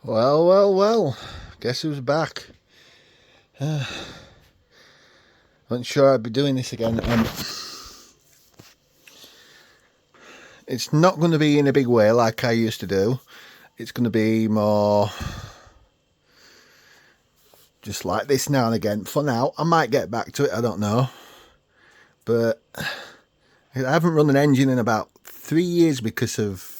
Well, well, well. Guess who's back? Wasn't sure I'd be doing this again. It's not going to be in a big way like I used to do. It's going to be more just like this now and again. For now, I might get back to it. I don't know. But I haven't run an engine in about 3 years because of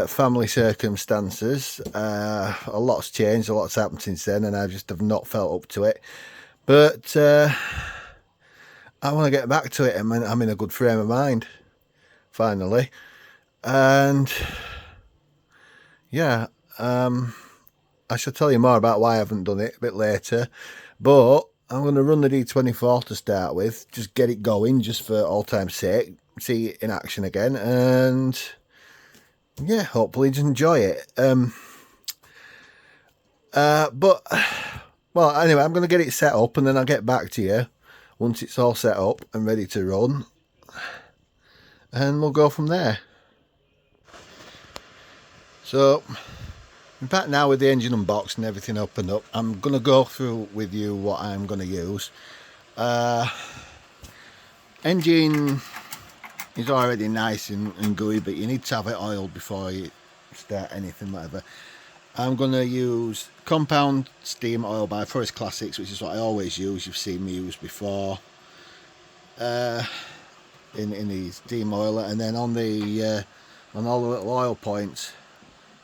family circumstances. A lot's changed, a lot's happened since then, and I just have not felt up to it. But I want to get back to it. I'm in a good frame of mind, finally. And yeah, I shall tell you more about why I haven't done it a bit later. But I'm going to run the D24 to start with, just get it going, just for all time's sake, see it in action again, and yeah, hopefully just enjoy it. But well, anyway, I'm going to get it set up, and then I'll get back to you once it's all set up and ready to run, and we'll go from there. So, in fact, now with the engine unboxed and everything opened up, I'm going to go through with you what I'm going to use. Engine is already nice and gooey, but you need to have it oiled before you start anything, whatever. I'm going to use compound steam oil by Forest Classics, which is what I always use. You've seen me use before in the steam oiler, and then on all the little oil points,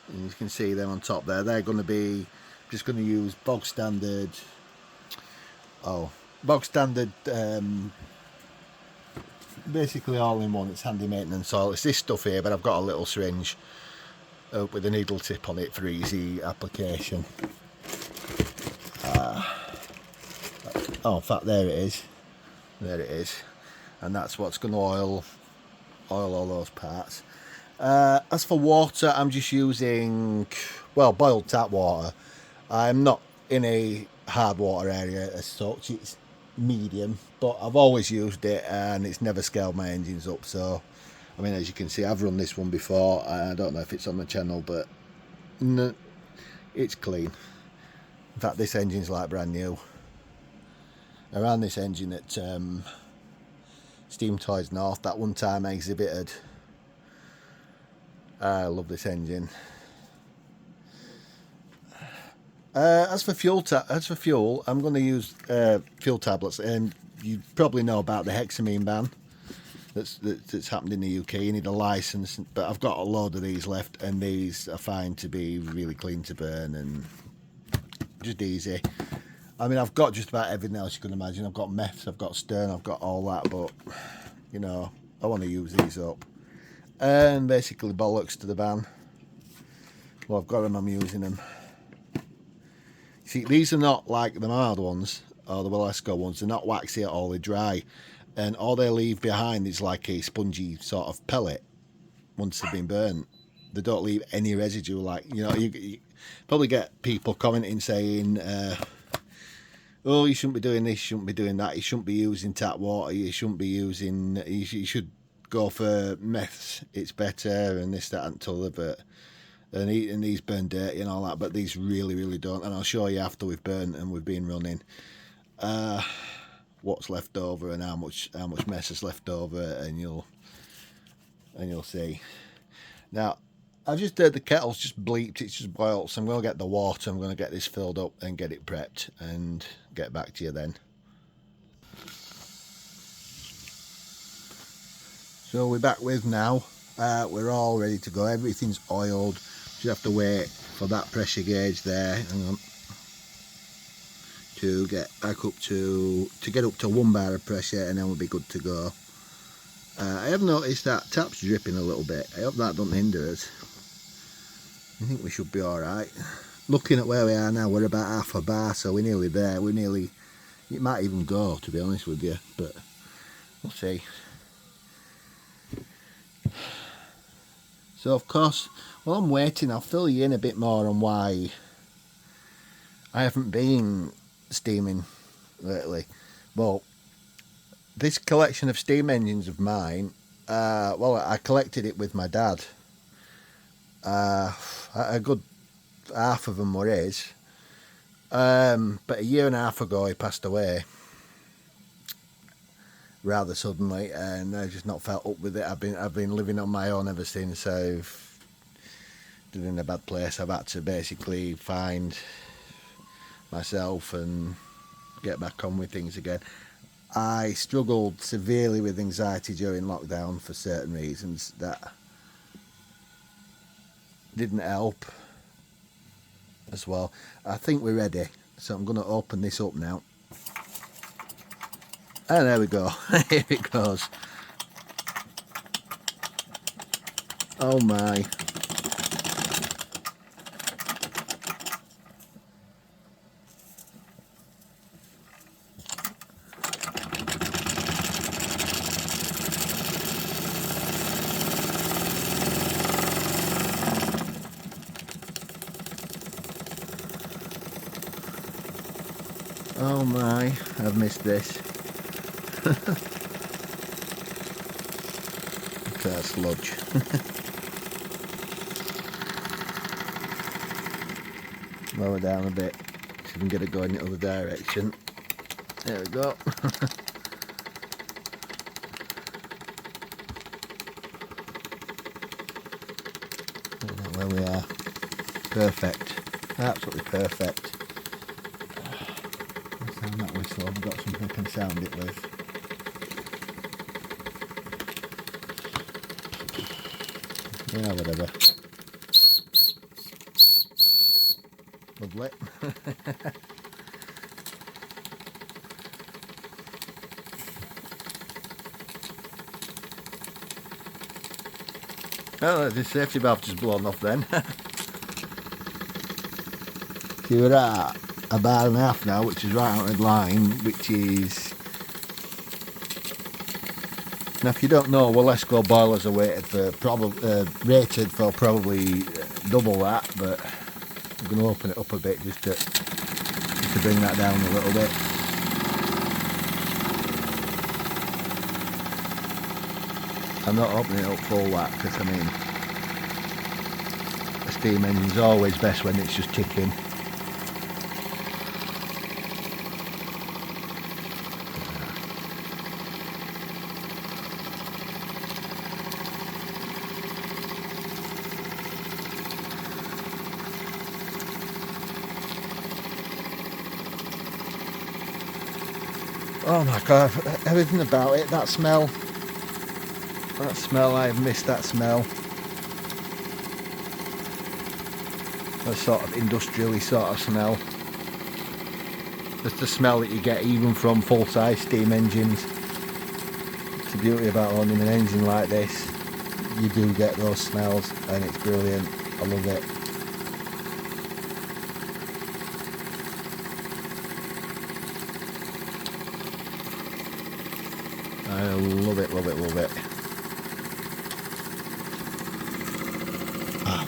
and you can see them on top there, they're going to be just going to use bog standard basically all in one. It's handy maintenance oil. It's this stuff here, but I've got a little syringe with a needle tip on it for easy application. In fact, there it is, and that's what's going to oil all those parts. As for water, I'm just using boiled tap water. I'm not in a hard water area as such. It's medium, but I've always used it and it's never scaled my engines up. So I mean, as you can see, I've run this one before. I don't know if it's on the channel, but no, it's clean. In fact, this engine's like brand new. I ran this engine at Steam Toys North that one time I exhibited. I love this engine. As for fuel, I'm going to use fuel tablets, and you probably know about the hexamine ban that's happened in the UK. You need a license, but I've got a load of these left, and these I find to be really clean to burn and just easy. I mean, I've got just about everything else you can imagine. I've got meths, I've got stern, I've got all that, but you know, I want to use these up. And basically bollocks to the ban. Well, I've got them, I'm using them. See, these are not like the mild ones or the Wilesco ones. They're not waxy at all, they're dry. And all they leave behind is like a spongy sort of pellet once they've been burnt. They don't leave any residue. Like, you know, you probably get people commenting saying, oh, you shouldn't be doing this, you shouldn't be doing that, you shouldn't be using tap water, you shouldn't be using, you should go for meths, it's better, and this, that, and t'other, but and these burn dirty and all that, but these really don't. And I'll show you after we've burnt and we've been running what's left over and how much mess is left over, and you'll see. Now, I've just heard the kettle's just bleeped, it's just boiled, so I'm going to get the water, I'm going to get this filled up and get it prepped and get back to you then. So we're back with now. We're all ready to go, everything's oiled. Just have to wait for that pressure gauge there, hang on, to get back up to get up to 1 bar of pressure, and then we'll be good to go. I have noticed that tap's dripping a little bit. I hope that doesn't hinder us. I think we should be alright. Looking at where we are now, we're about half a bar, so we're nearly there. It might even go, to be honest with you, but we'll see. So of course, while I'm waiting, I'll fill you in a bit more on why I haven't been steaming lately. Well, this collection of steam engines of mine, I collected it with my dad a good half of them were his. But a year and a half ago he passed away rather suddenly, and I've just not felt up with it. I've been living on my own ever since. I've been in a bad place. I've had to basically find myself and get back on with things again. I struggled severely with anxiety during lockdown for certain reasons that didn't help as well. I think we're ready, so I'm going to open this up now. And there we go. Here it goes. Oh my. Oh my, I've missed this. Look at that sludge. Lower down a bit, so we can get it going in the other direction. There we go. Where we are. Perfect. Absolutely perfect. Sound that whistle, I've got something I can sound it with. Yeah, whatever. Lovely. Oh, the safety valve just blown off then. See, we're at a bar and a half now, which is right out of line, which is... Now, if you don't know, Wilesco boilers are rated for probably double that, but I'm going to open it up a bit just to bring that down a little bit. I'm not opening it up full that because I mean a steam engine's always best when it's just ticking. Oh my god, everything about it, that smell, I've missed that smell. That sort of industrially sort of smell. That's the smell that you get even from full-size steam engines. It's the beauty about owning an engine like this. You do get those smells and it's brilliant. I love it. I love it, love it, love it.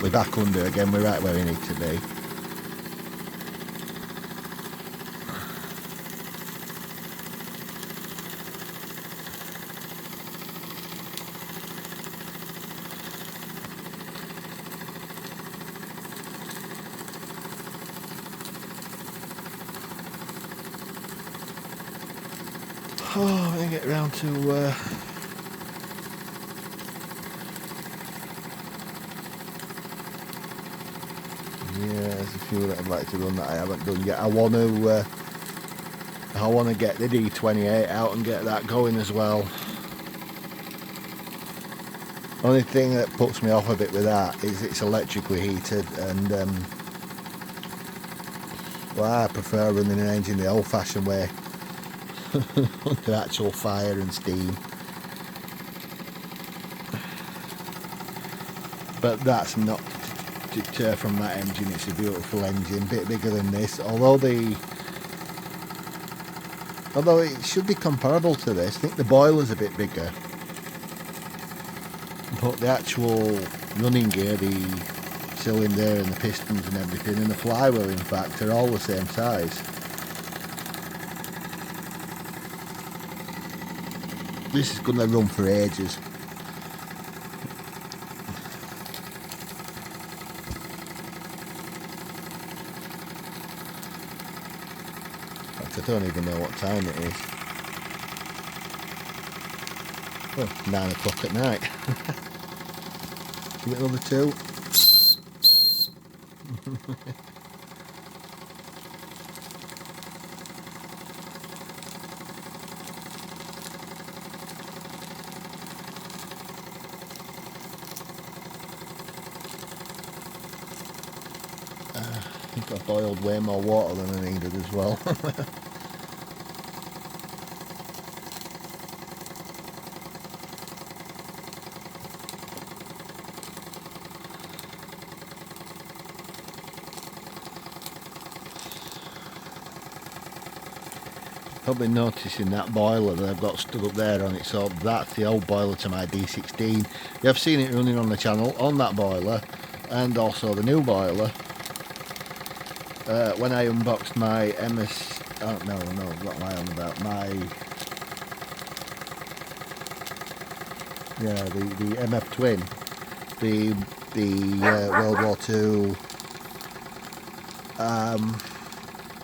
We're back under again, we're right where we need to be. Oh, I'm going to get round to yeah, there's a few that I'd like to run that I haven't done yet. I want to get the D28 out and get that going as well. Only thing that puts me off a bit with that is it's electrically heated, and well, I prefer running an engine the old-fashioned way. Under actual fire and steam. But that's not to deter from that engine. It's a beautiful engine, a bit bigger than this, although it should be comparable to this. I think the boiler's a bit bigger, but the actual running gear, the cylinder and the pistons and everything, and the flywheel in fact, are all the same size. This is going to run for ages. I don't even know what time it is. Oh, 9 o'clock at night. Give it another 2. I think I boiled way more water than I needed as well. Probably noticing that boiler that I've got stood up there on it, so that's the old boiler to my D16. You have seen it running on the channel on that boiler, and also the new boiler. When I unboxed my MS, oh no, what am I on about? The MF Twin, the World War II,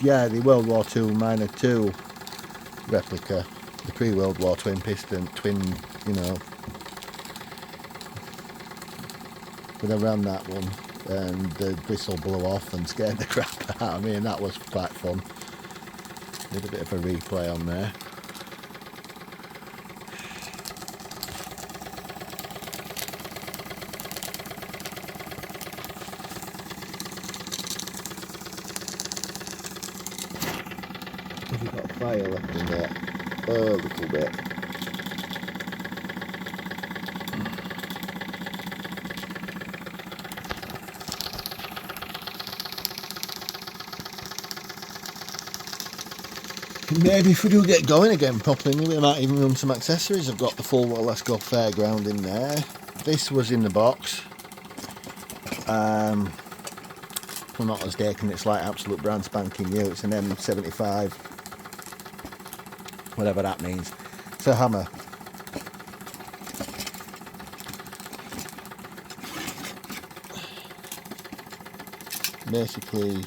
the World War II Minor 2 replica, the pre-World War twin, you know. But I ran that one and the whistle blew off and scared the crap out of me, and that was quite fun. Did a bit of a replay on there. Have you got fire left in there? Oh, a little bit. Maybe if we do get going again properly, we might even run some accessories. I've got the full Wilesco fairground in there. This was in the box. If I'm not mistaken, it's like absolute brand spanking new. It's an M75, whatever that means. It's a hammer. Basically,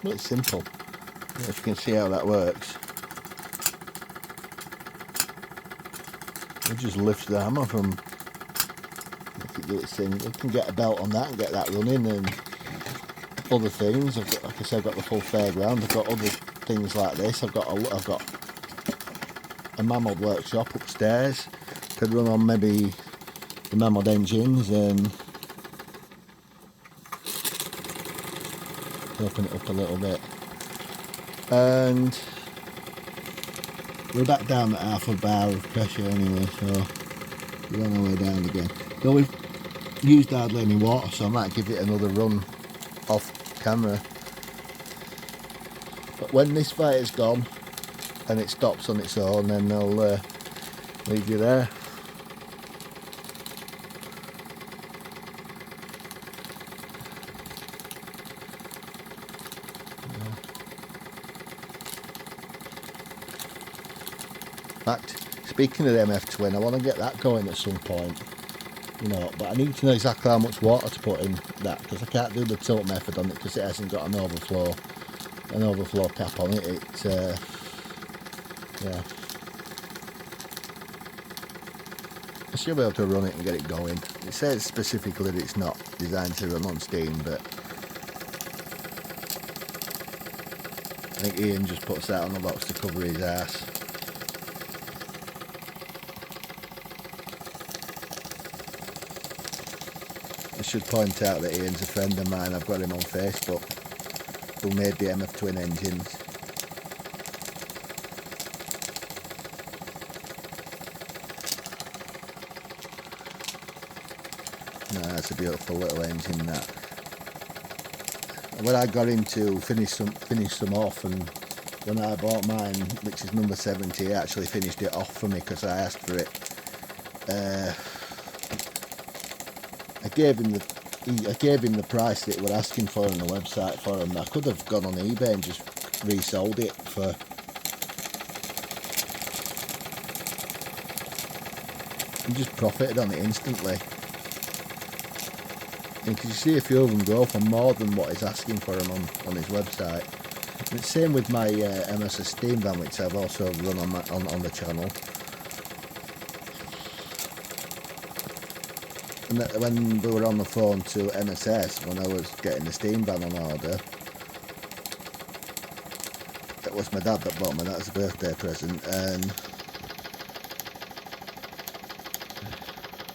well, it's simple. If you can see how that works. You just lift the hammer from, if you do its thing, you can get a belt on that and get that running, and other things. Like I said, I've got the full fairground. I've got other things like this. I've got a Mammoth workshop upstairs. Could run on maybe the Mammoth engines and open it up a little bit. And we're back down at half a bar of pressure anyway, so we're on our way down again. Though we've used hardly any water, so I might give it another run off camera. But when this fire's gone and it stops on its own, then I'll leave you there. In fact, speaking of the MF Twin, I want to get that going at some point, you know, but I need to know exactly how much water to put in that, because I can't do the tilt method on it because it hasn't got an overflow cap on it. Yeah, I should be able to run it and get it going. It says specifically that it's not designed to run on steam, but I think Ian just puts that on the box to cover his ass. I should point out that Ian's a friend of mine. I've got him on Facebook, who made the MF Twin engines. Nah, it's a beautiful little engine, that. When I got him to finish some off, and when I bought mine, which is number 70, he actually finished it off for me because I asked for it. I gave him the price that we're asking for on the website for him. I could have gone on eBay and just resold it for and just profited on it instantly. Because you see a few of them go for more than what he's asking for them on his website. It's same with my MSS steam van, which I've also run on the channel. And when we were on the phone to MSS, when I was getting the steam van on order, it was my dad that bought me that as a birthday present, and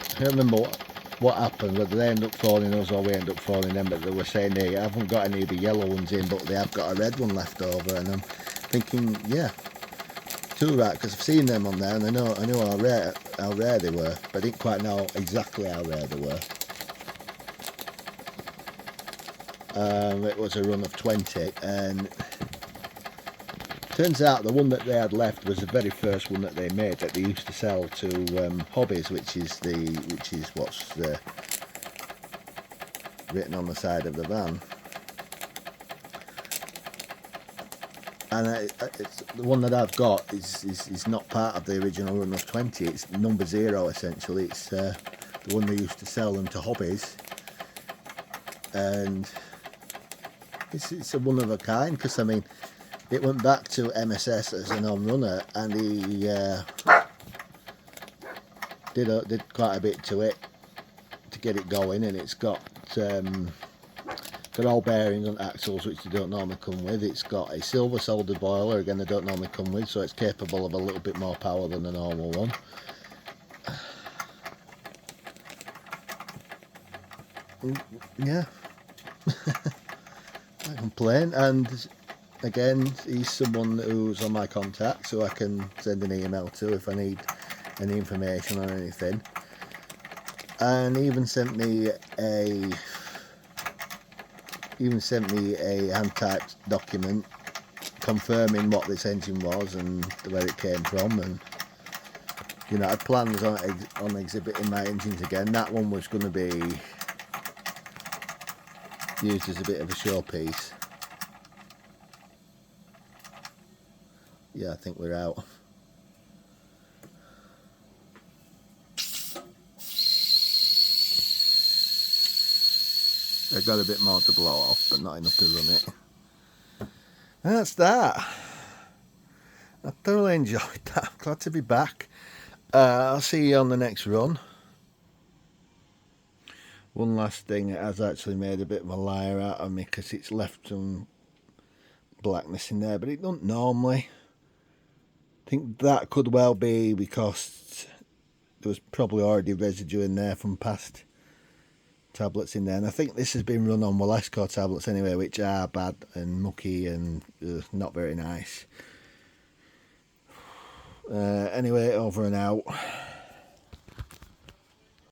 I can't remember what happened, whether they end up phoning us or we end up phoning them, but they were saying they haven't got any of the yellow ones in, but they have got a red one left over, and I'm thinking, yeah, too right, because I've seen them on there, and I knew how rare they were, but I didn't quite know exactly how rare they were. It was a run of 20, and turns out the one that they had left was the very first one that they made that they used to sell to hobbies, which is what's written on the side of the van. And it's, the one that I've got is not part of the original run of 20. It's number 0 essentially. It's the one they used to sell them to hobbies, and it's a one of a kind, because I mean, it went back to MSS as an home runner, and he did quite a bit to it to get it going, and it's got all bearings and axles which they don't normally come with. It's got a silver soldered boiler, again they don't normally come with, so it's capable of a little bit more power than a normal one. Yeah, I complain. And again, he's someone who's on my contact, so I can send an email to if I need any information on anything. And he even sent me a hand-typed document confirming what this engine was and where it came from. And you know, I had plans on exhibiting my engines again. That one was going to be used as a bit of a showpiece. Yeah, I think we're out. I got a bit more to blow off, but not enough to run it. And that's that. I thoroughly enjoyed that. I'm glad to be back. I'll see you on the next run. One last thing, it has actually made a bit of a liar out of me, because it's left some blackness in there, but it don't normally. I think that could well be because there was probably already residue in there from past tablets in there, and I think this has been run on Wilesco tablets anyway, which are bad and mucky and not very nice. Anyway, over and out.